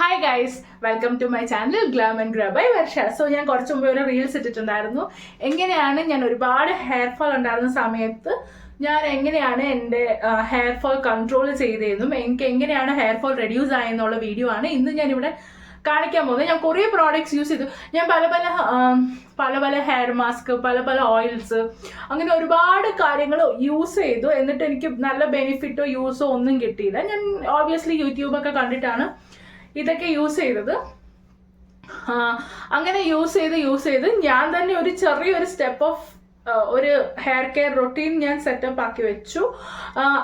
Hi guys, welcome to my channel glam and gra by Varsha. So ഞാൻ കുറച്ച് മുമ്പ് ഒരു റീൽസ് ഇട്ടിട്ടുണ്ടായിരുന്നു. എങ്ങനെയാണ് ഞാൻ ഒരുപാട് ഹെയർ ഫോൾ ഉണ്ടായിരുന്ന സമയത്ത് ഞാൻ എങ്ങനെയാണ് എൻ്റെ ഹെയർ ഫോൾ കൺട്രോൾ ചെയ്തതെന്നും എനിക്ക് എങ്ങനെയാണ് ഹെയർ ഫോൾ റെഡ്യൂസ് ആയെന്നുള്ള വീഡിയോ ആണ് ഇന്ന് ഞാനിവിടെ കാണിക്കാൻ പോകുന്നത്. ഞാൻ കുറേ പ്രോഡക്റ്റ്സ് യൂസ് ചെയ്തു. ഞാൻ പല പല ഹെയർ മാസ്ക്, പല പല ഓയിൽസ്, അങ്ങനെ ഒരുപാട് കാര്യങ്ങൾ യൂസ് ചെയ്തു. എന്നിട്ട് എനിക്ക് നല്ല ബെനിഫിറ്റോ യൂസോ ഒന്നും കിട്ടിയില്ല. ഞാൻ ഓബ്വിയസ്ലി യൂട്യൂബൊക്കെ കണ്ടിട്ടാണ് ഇതൊക്കെ യൂസ് ചെയ്തത്. അങ്ങനെ യൂസ് ചെയ്ത് ഞാൻ തന്നെ ഒരു ചെറിയൊരു സ്റ്റെപ്പ് ഓഫ് ഒരു ഹെയർ കെയർ റൊട്ടീൻ ഞാൻ സെറ്റപ്പ് ആക്കി വെച്ചു.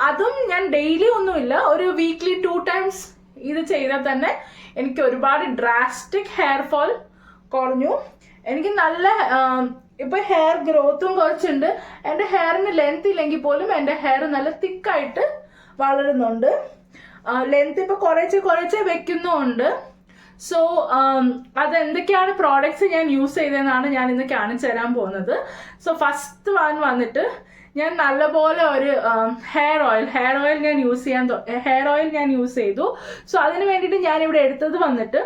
അതും ഞാൻ ഡെയിലി ഒന്നുമില്ല, ഒരു വീക്ക്ലി 2 times ഇത് ചെയ്താൽ തന്നെ എനിക്ക് ഒരുപാട് ഡ്രാസ്റ്റിക് ഹെയർ ഫോൾ കുറഞ്ഞു. എനിക്ക് നല്ല ഇപ്പൊ ഹെയർ ഗ്രോത്തും കുറച്ചുണ്ട്. എൻ്റെ ഹെയറിന് ലെങ്ത് ഇല്ലെങ്കിൽ പോലും എൻ്റെ ഹെയർ നല്ല തിക്കായിട്ട് വളരുന്നുണ്ട്. ലെങ്ത് ഇപ്പൊ കുറച്ച് വെക്കുന്നുണ്ട്. സോ അതെന്തൊക്കെയാണ് പ്രോഡക്ട്സ് ഞാൻ യൂസ് ചെയ്തതെന്നാണ് ഞാൻ ഇന്ന് കാണിച്ചു തരാൻ പോകുന്നത്. സോ ഫസ്റ്റ് വന്നിട്ട് ഞാൻ നല്ലപോലെ ഒരു ഹെയർ ഓയിൽ ഞാൻ യൂസ് ചെയ്തു. സോ അതിന് വേണ്ടിയിട്ട് ഞാനിവിടെ എടുത്തത് വന്നിട്ട്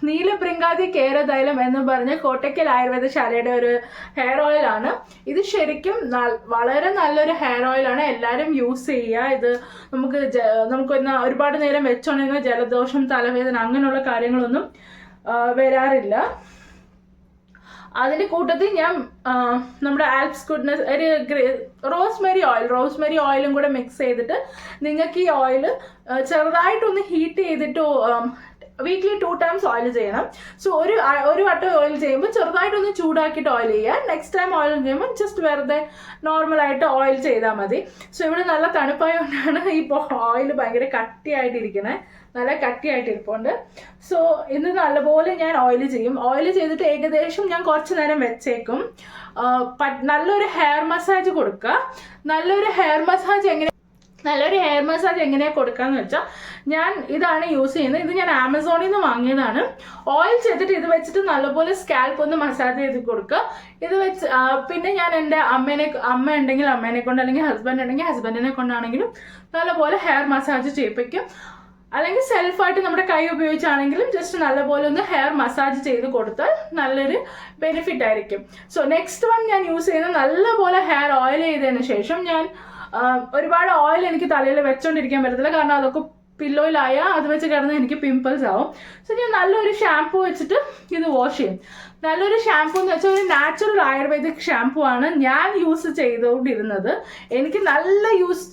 നീലഭൃംഗാതി കേരതൈലം എന്ന് പറഞ്ഞ കോട്ടയ്ക്കൽ ആയുർവേദശാലയുടെ ഒരു ഹെയർ ഓയിലാണ്. ഇത് ശരിക്കും വളരെ നല്ലൊരു ഹെയർ ഓയിലാണ്. എല്ലാവരും യൂസ് ചെയ്യുക. ഇത് നമുക്ക് ഒരുപാട് നേരം വെച്ചോണ്ടിരുന്ന ജലദോഷം, തലവേദന അങ്ങനെയുള്ള കാര്യങ്ങളൊന്നും വരാറില്ല. അതിൻ്റെ കൂട്ടത്തിൽ ഞാൻ നമ്മുടെ ആൽപ്സ് ഗുഡ്നസ് ഒരു റോസ്മെരി ഓയിലും കൂടെ മിക്സ് ചെയ്തിട്ട് നിങ്ങൾക്ക് ഈ ഓയിൽ ചെറുതായിട്ടൊന്ന് ഹീറ്റ് ചെയ്തിട്ട് വീക്ക്ലി 2 times ഓയിൽ ചെയ്യണം. സോ ഒരു വട്ടം ഓയിൽ ചെയ്യുമ്പോൾ ചെറുതായിട്ടൊന്ന് ചൂടാക്കിയിട്ട് ഓയിൽ ചെയ്യുക. നെക്സ്റ്റ് ടൈം ഓയിൽ ചെയ്യുമ്പോൾ ജസ്റ്റ് വെറുതെ നോർമലായിട്ട് ഓയിൽ ചെയ്താൽ മതി. സോ ഇവിടെ നല്ല തണുപ്പായതുകൊണ്ടാണ് ഇപ്പോൾ ഓയിൽ ഭയങ്കര നല്ല കട്ടിയായിട്ടിരിപ്പുണ്ട്. സോ ഇത് നല്ലപോലെ ഞാൻ ഓയിൽ ചെയ്യും. ഓയിൽ ചെയ്തിട്ട് ഏകദേശം ഞാൻ കുറച്ച് നേരം വെച്ചേക്കും. നല്ലൊരു ഹെയർ മസാജ് കൊടുക്കുക. നല്ലൊരു ഹെയർ മസാജ് എങ്ങനെയാണ് കൊടുക്കാന്ന് വെച്ചാൽ ഞാൻ ഇതാണ് യൂസ് ചെയ്യുന്നത്. ഇത് ഞാൻ ആമസോണിൽ നിന്ന് വാങ്ങിയതാണ്. ഓയിൽ ചെയ്തിട്ട് ഇത് വെച്ചിട്ട് നല്ലപോലെ സ്കാൽപ്പ് ഒന്ന് മസാജ് ചെയ്ത് കൊടുക്കുക. ഇത് വെച്ച് പിന്നെ ഞാൻ എൻ്റെ അമ്മ ഉണ്ടെങ്കിൽ അമ്മേനെ കൊണ്ട്, അല്ലെങ്കിൽ ഹസ്ബൻഡ് ഉണ്ടെങ്കിൽ ഹസ്ബൻഡിനെ കൊണ്ടാണെങ്കിലും നല്ലപോലെ ഹെയർ മസാജ് ചെയ്യിപ്പിക്കും. അല്ലെങ്കിൽ സെൽഫായിട്ട് നമ്മുടെ കൈ ഉപയോഗിച്ചാണെങ്കിലും ജസ്റ്റ് നല്ലപോലെ ഒന്ന് ഹെയർ മസാജ് ചെയ്ത് കൊടുത്താൽ നല്ലൊരു ബെനിഫിറ്റ് ആയിരിക്കും. സോ നെക്സ്റ്റ് വൺ ഞാൻ യൂസ് ചെയ്യുന്നത് നല്ലപോലെ ഹെയർ ഓയിൽ ചെയ്തതിന് ശേഷം ഞാൻ ഒരുപാട് ഓയിൽ എനിക്ക് തലയിൽ വെച്ചോണ്ടിരിക്കാൻ പറ്റത്തില്ല. കാരണം അതൊക്കെ പില്ലോയിലായാൽ അത് വെച്ച് കിടന്ന് എനിക്ക് പിമ്പിൾസ് ആവും. സോ ഞാൻ നല്ലൊരു ഷാംപൂ വെച്ചിട്ട് ഇത് വാഷ് ചെയ്യും. നല്ലൊരു ഷാംപൂ എന്ന് വെച്ചാൽ ഒരു നാച്ചുറൽ ആയുർവേദിക് ഷാംപൂ ആണ് ഞാൻ യൂസ് ചെയ്തുകൊണ്ടിരുന്നത്.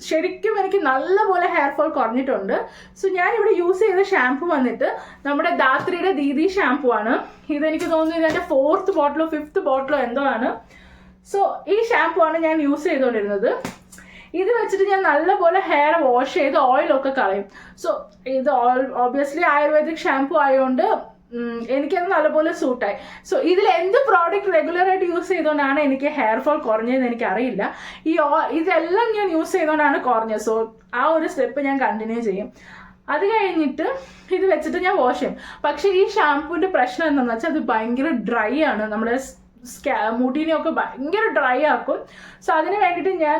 ശരിക്കും എനിക്ക് നല്ലപോലെ ഹെയർ ഫോൾ കുറഞ്ഞിട്ടുണ്ട്. സോ ഞാനിവിടെ യൂസ് ചെയ്ത ഷാംപൂ വന്നിട്ട് നമ്മുടെ ധാത്രിയുടെ ദീദി ഷാംപൂ ആണ്. ഇതെനിക്ക് തോന്നുന്നു ഇതിൻ്റെ 4th ബോട്ടിലോ 5th ബോട്ടിലോ എന്തോ ആണ്. സോ ഈ ഷാംപൂ ആണ് ഞാൻ യൂസ് ചെയ്തുകൊണ്ടിരുന്നത്. ഇത് വെച്ചിട്ട് ഞാൻ നല്ലപോലെ ഹെയർ വാഷ് ചെയ്ത് ഓയിലൊക്കെ കളയും. സോ ഇത് ഓബ്വിയസ്ലി ആയുർവേദിക് ഷാംപൂ ആയതുകൊണ്ട് എനിക്കത് നല്ലപോലെ സൂട്ടായി. സോ ഇതിൽ എന്ത് പ്രോഡക്റ്റ് റെഗുലറായിട്ട് യൂസ് ചെയ്തുകൊണ്ടാണ് എനിക്ക് ഹെയർ ഫോൾ കുറഞ്ഞതെന്ന് എനിക്കറിയില്ല. ഇതെല്ലാം ഞാൻ യൂസ് ചെയ്തുകൊണ്ടാണ് കുറഞ്ഞത്. സോ ആ ഒരു സ്റ്റെപ്പ് ഞാൻ കണ്ടിന്യൂ ചെയ്യും. അത് കഴിഞ്ഞിട്ട് ഇത് വെച്ചിട്ട് ഞാൻ വാഷ് ചെയ്യും. പക്ഷേ ഈ ഷാംപൂവിൻ്റെ പ്രശ്നം എന്താണെന്ന് വെച്ചാൽ അത് ഭയങ്കര ഡ്രൈ ആണ്. നമ്മുടെ മുടിനെയൊക്കെ ഭയങ്കര ഡ്രൈ ആക്കും. സോ അതിന് വേണ്ടിയിട്ട് ഞാൻ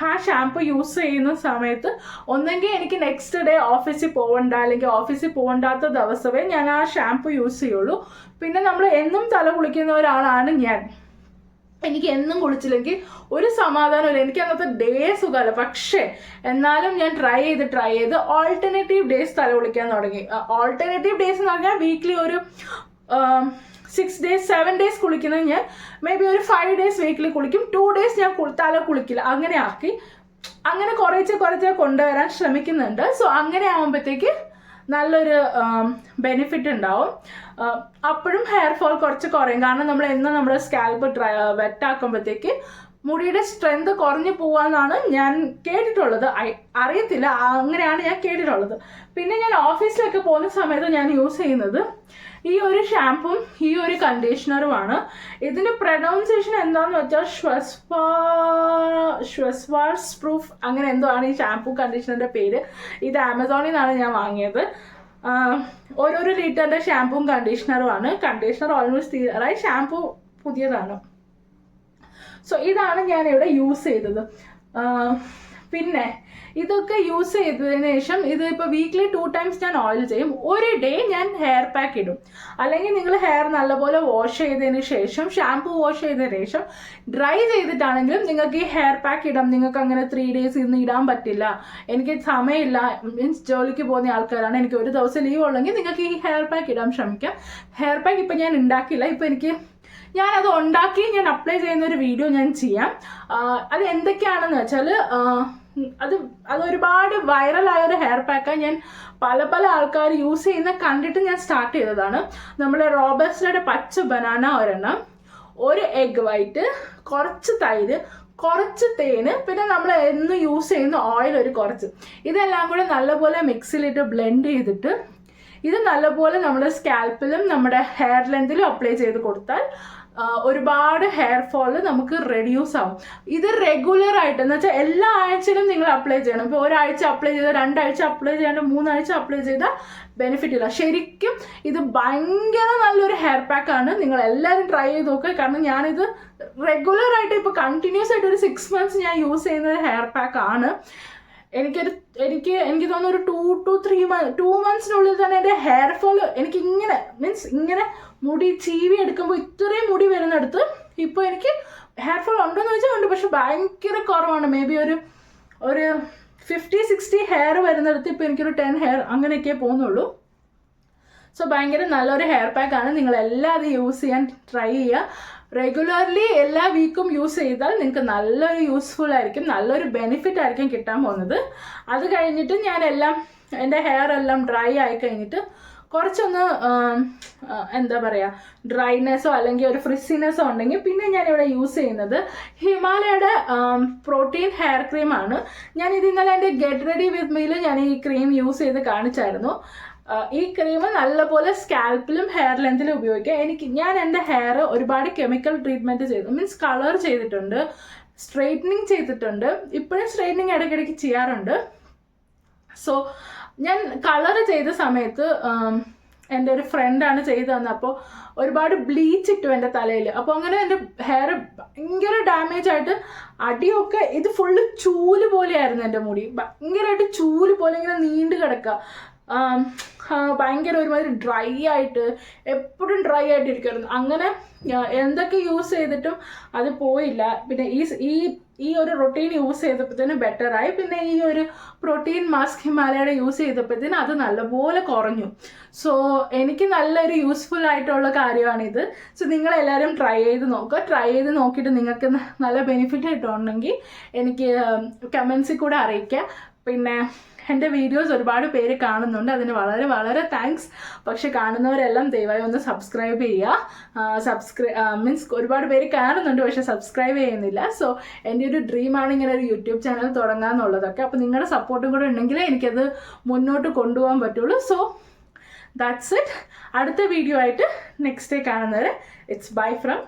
ആ ഷാംപൂ യൂസ് ചെയ്യുന്ന സമയത്ത് ഒന്നെങ്കിൽ എനിക്ക് നെക്സ്റ്റ് ഡേ ഓഫീസിൽ പോകണ്ട, അല്ലെങ്കിൽ ഓഫീസിൽ പോകണ്ടാത്ത ദിവസമേ ഞാൻ ആ ഷാംപൂ യൂസ് ചെയ്യുള്ളൂ. പിന്നെ നമ്മൾ എന്നും തല കുളിക്കുന്ന ഒരാളാണ് ഞാൻ. എനിക്ക് എന്നും കുളിച്ചില്ലെങ്കിൽ ഒരു സമാധാനമില്ല. എനിക്ക് അന്നത്തെ ഡേ സുഖമല്ല. പക്ഷേ എന്നാലും ഞാൻ ട്രൈ ചെയ്ത് ഓൾട്ടർനേറ്റീവ് ഡേയ്സ് തല കുളിക്കാൻ തുടങ്ങി. ഓൾട്ടർനേറ്റീവ് ഡേയ്സ് എന്ന് പറഞ്ഞാൽ വീക്ക്ലി ഒരു 6 days 7 days കുളിക്കുന്നത് ഞാൻ മേ ബി ഒരു 5 days വീക്കിലി കുളിക്കും. 2 days ഞാൻ തല കുളിക്കില്ല. അങ്ങനെ കുറച്ച് കൊണ്ടുവരാൻ ശ്രമിക്കുന്നുണ്ട്. സോ അങ്ങനെ ആകുമ്പോഴത്തേക്ക് നല്ലൊരു ബെനിഫിറ്റ് ഉണ്ടാവും. അപ്പോഴും ഹെയർ ഫോൾ കുറച്ച് കുറയും. കാരണം നമ്മൾ എന്നും നമ്മുടെ സ്കാൽപ്പ് വെറ്റാക്കുമ്പോഴത്തേക്ക് മുടിയുടെ സ്ട്രെങ്ത് കുറഞ്ഞു പോവാന്നാണ് ഞാൻ കേട്ടിട്ടുള്ളത്. അറിയത്തില്ല, അങ്ങനെയാണ് ഞാൻ കേട്ടിട്ടുള്ളത്. പിന്നെ ഞാൻ ഓഫീസിലൊക്കെ പോകുന്ന സമയത്ത് ഞാൻ യൂസ് ചെയ്യുന്നത് ഈ ഒരു ഷാംപൂം ഈ ഒരു കണ്ടീഷണറുമാണ്. ഇതിന്റെ പ്രൊനൗൺസിയേഷൻ എന്താണെന്ന് വെച്ചാൽ ഷ്വസ്വാർസ് പ്രൂഫ് അങ്ങനെ എന്തോ ആണ് ഈ ഷാംപൂ കണ്ടീഷണറിന്റെ പേര്. ഇത് ആമസോണിൽ നിന്നാണ് ഞാൻ വാങ്ങിയത്. ഓരോരോ ലിറ്ററിന്റെ ഷാംപൂവും കണ്ടീഷണറും ആണ്. കണ്ടീഷണർ ഓൾമോസ്റ്റ് തീരാറായി, ഷാംപൂ പുതിയതാണ്. സോ ഇതാണ് ഞാൻ ഇവിടെ യൂസ് ചെയ്തത്. പിന്നെ ഇതൊക്കെ യൂസ് ചെയ്തതിന് ശേഷം ഇതിപ്പോൾ വീക്ക്ലി 2 times ഞാൻ ഓയിൽ ചെയ്യും. ഒരു ഡേ ഞാൻ ഹെയർ പാക്ക് ഇടും. അല്ലെങ്കിൽ നിങ്ങൾ ഹെയർ നല്ലപോലെ വാഷ് ചെയ്തതിന് ശേഷം ഷാംപൂ വാഷ് ചെയ്തതിന് ശേഷം ഡ്രൈ ചെയ്തിട്ടാണെങ്കിലും നിങ്ങൾക്ക് ഈ ഹെയർ പാക്ക് ഇടാം. നിങ്ങൾക്ക് അങ്ങനെ 3 days ഇന്ന് ഇടാൻ പറ്റില്ല, എനിക്ക് സമയമില്ല, മീൻസ് ജോലിക്ക് പോകുന്ന ആൾക്കാരാണ്, എനിക്ക് ഒരു ദിവസം ലീവ് ഉള്ളെങ്കിൽ നിങ്ങൾക്ക് ഈ ഹെയർ പാക്ക് ഇടാൻ ശ്രമിക്കാം. ഹെയർ പാക്ക് ഇപ്പം ഞാൻ ഉണ്ടാക്കില്ല. ഇപ്പം ഞാനത് ഉണ്ടാക്കി ഞാൻ അപ്ലൈ ചെയ്യുന്ന ഒരു വീഡിയോ ഞാൻ ചെയ്യാം. അത് എന്തൊക്കെയാണെന്ന് വെച്ചാൽ അതൊരുപാട് വൈറലായൊരു ഹെയർ പാക്കാണ്. ഞാൻ പല ആൾക്കാർ യൂസ് ചെയ്യുന്ന കണ്ടിട്ട് ഞാൻ സ്റ്റാർട്ട് ചെയ്തതാണ്. നമ്മുടെ റോബസ്റ്റയുടെ പച്ച ബനാന ഒരെണ്ണം, ഒരു എഗ് വൈറ്റ്, കുറച്ച് തൈര്, കുറച്ച് തേന്, പിന്നെ നമ്മൾ എന്നും യൂസ് ചെയ്യുന്ന ഓയിൽ ഒരു കുറച്ച്, ഇതെല്ലാം കൂടെ നല്ലപോലെ മിക്സിയിലിട്ട് ബ്ലെൻഡ് ചെയ്തിട്ട് ഇത് നല്ലപോലെ നമ്മുടെ സ്കാൽപ്പിലും നമ്മുടെ ഹെയർ ലെങ്തിലും അപ്ലൈ ചെയ്ത് കൊടുത്താൽ ഒരുപാട് ഹെയർ ഫോള് നമുക്ക് റെഡ്യൂസ് ആവും. ഇത് റെഗുലർ ആയിട്ട് എന്ന് വെച്ചാൽ എല്ലാ ആഴ്ചയിലും നിങ്ങൾ അപ്ലൈ ചെയ്യണം. ഇപ്പോൾ ഒരാഴ്ച അപ്ലൈ ചെയ്താൽ 2 ആഴ്ച അപ്ലൈ ചെയ്യാണ്ട് 3 ആഴ്ച അപ്ലൈ ചെയ്താൽ ബെനിഫിറ്റ് ഇല്ല. ശരിക്കും ഇത് ഭയങ്കര നല്ലൊരു ഹെയർ പാക്കാണ്. നിങ്ങൾ എല്ലാവരും ട്രൈ ചെയ്ത് നോക്കുക. കാരണം ഞാനിത് റെഗുലർ ആയിട്ട് ഇപ്പോൾ കണ്ടിന്യൂസ് ആയിട്ട് ഒരു 6 months ഞാൻ യൂസ് ചെയ്യുന്ന ഒരു ഹെയർ പാക്കാണ്. എനിക്ക് തോന്നുന്നു ഒരു 2 months തന്നെ എൻ്റെ ഹെയർ ഫോൾ എനിക്ക് ഇങ്ങനെ മുടി ചീവി എടുക്കുമ്പോൾ ഇത്രയും മുടി വരുന്നിടത്ത് ഇപ്പോൾ എനിക്ക് ഹെയർ ഫോൾ ഉണ്ടോയെന്ന് വെച്ചാൽ ഉണ്ട്, പക്ഷെ ഭയങ്കര കുറവാണ്. മേ ബി ഒരു 50-60 ഹെയർ വരുന്നിടത്ത് ഇപ്പോൾ എനിക്കൊരു 10 ഹെയർ അങ്ങനെയൊക്കെ പോകുന്നുള്ളൂ. സോ ഭയങ്കര നല്ലൊരു ഹെയർ പാക്കാണ്. നിങ്ങളെല്ലാവരും യൂസ് ചെയ്യാൻ ട്രൈ ചെയ്യുക. റെഗുലർലി എല്ലാ വീക്കും യൂസ് ചെയ്താൽ നിങ്ങൾക്ക് നല്ലൊരു യൂസ്ഫുൾ ആയിരിക്കും, നല്ലൊരു ബെനിഫിറ്റ് ആയിരിക്കും കിട്ടാൻ പോകുന്നത്. അത് കഴിഞ്ഞിട്ട് എൻ്റെ ഹെയർ എല്ലാം ഡ്രൈ ആയി കഴിഞ്ഞിട്ട് കുറച്ചൊന്ന് എന്താ പറയുക ഡ്രൈനെസ്സോ അല്ലെങ്കിൽ ഒരു ഫ്രിസിനെസ്സോ ഉണ്ടെങ്കിൽ പിന്നെ ഞാനിവിടെ യൂസ് ചെയ്യുന്നത് ഹിമാലയയുടെ പ്രോട്ടീൻ ഹെയർ ക്രീമാണ്. ഞാനിത് ഇന്നലെ എൻ്റെ ഗെറ്റ് റെഡി വിത്ത് മീയിൽ ഞാൻ ഈ ക്രീം യൂസ് ചെയ്ത് കാണിച്ചായിരുന്നു. ഈ ക്രീം നല്ലപോലെ സ്കാൽപ്പിലും ഹെയർ ലെങ്തിലും ഉപയോഗിക്കാം. ഞാൻ എൻ്റെ ഹെയർ ഒരുപാട് കെമിക്കൽ ട്രീറ്റ്മെൻറ്റ് ചെയ്തു, മീൻസ് കളർ ചെയ്തിട്ടുണ്ട്, സ്ട്രെയിറ്റനിങ് ചെയ്തിട്ടുണ്ട്, ഇപ്പോഴും സ്ട്രെയിറ്റനിങ് ഇടയ്ക്കിടയ്ക്ക് ചെയ്യാറുണ്ട്. സോ ഞാൻ കളർ ചെയ്ത സമയത്ത് എൻ്റെ ഒരു ഫ്രണ്ടാണ് ചെയ്തു തന്നെ. അപ്പോൾ ഒരുപാട് ബ്ലീച്ച് ഇട്ടു എൻ്റെ തലയിൽ. അപ്പോൾ അങ്ങനെ എൻ്റെ ഹെയർ ഭയങ്കര ഡാമേജ് ആയിട്ട് അടിയൊക്കെ ഇത് ഫുള്ള് ചൂല് പോലെയായിരുന്നു. എൻ്റെ മുടി ഭയങ്കരമായിട്ട് ചൂല് പോലെ ഇങ്ങനെ നീണ്ടു കിടക്കുക, ഭയങ്കര ഒരുമാതിരി ഡ്രൈ ആയിട്ട് എപ്പോഴും ഡ്രൈ ആയിട്ടിരിക്കുമായിരുന്നു. അങ്ങനെ എന്തൊക്കെ യൂസ് ചെയ്തിട്ടും അത് പോയില്ല. പിന്നെ ഈ ഒരു റൊട്ടീൻ യൂസ് ചെയ്തപ്പോഴത്തേനും ബെറ്ററായി. പിന്നെ ഈ ഒരു പ്രോട്ടീൻ മാസ്ക് ഹിമാലയയുടെ യൂസ് ചെയ്തപ്പോഴത്തേനും അത് നല്ലപോലെ കുറഞ്ഞു. സോ എനിക്ക് നല്ലൊരു യൂസ്ഫുൾ ആയിട്ടുള്ള കാര്യമാണിത്. സോ നിങ്ങളെല്ലാവരും ട്രൈ ചെയ്ത് നോക്കുക. ട്രൈ ചെയ്ത് നോക്കിയിട്ട് നിങ്ങൾക്ക് നല്ല ബെനിഫിറ്റ് ആയിട്ടുണ്ടെങ്കിൽ എനിക്ക് കമൻസിൽ കൂടെ അറിയിക്കുക. പിന്നെ എൻ്റെ വീഡിയോസ് ഒരുപാട് പേര് കാണുന്നുണ്ട്, അതിന് വളരെ വളരെ താങ്ക്സ്. പക്ഷെ കാണുന്നവരെല്ലാം ദയവായി ഒന്ന് സബ്സ്ക്രൈബ് ചെയ്യുക. മീൻസ് ഒരുപാട് പേര് കാണുന്നുണ്ട് പക്ഷെ സബ്സ്ക്രൈബ് ചെയ്യുന്നില്ല. സോ എൻ്റെ ഒരു ഡ്രീമാണ് ഇങ്ങനെ ഒരു യൂട്യൂബ് ചാനൽ തുടങ്ങാമെന്നുള്ളതൊക്കെ. അപ്പോൾ നിങ്ങളുടെ സപ്പോർട്ടും കൂടെ ഉണ്ടെങ്കിലേ എനിക്കത് മുന്നോട്ട് കൊണ്ടുപോകാൻ പറ്റുള്ളൂ. So that's it. അടുത്ത വീഡിയോ ആയിട്ട് നെക്സ്റ്റ് ഡേ കാണുന്നവരെ ഇറ്റ്സ് ബൈ ഫ്രം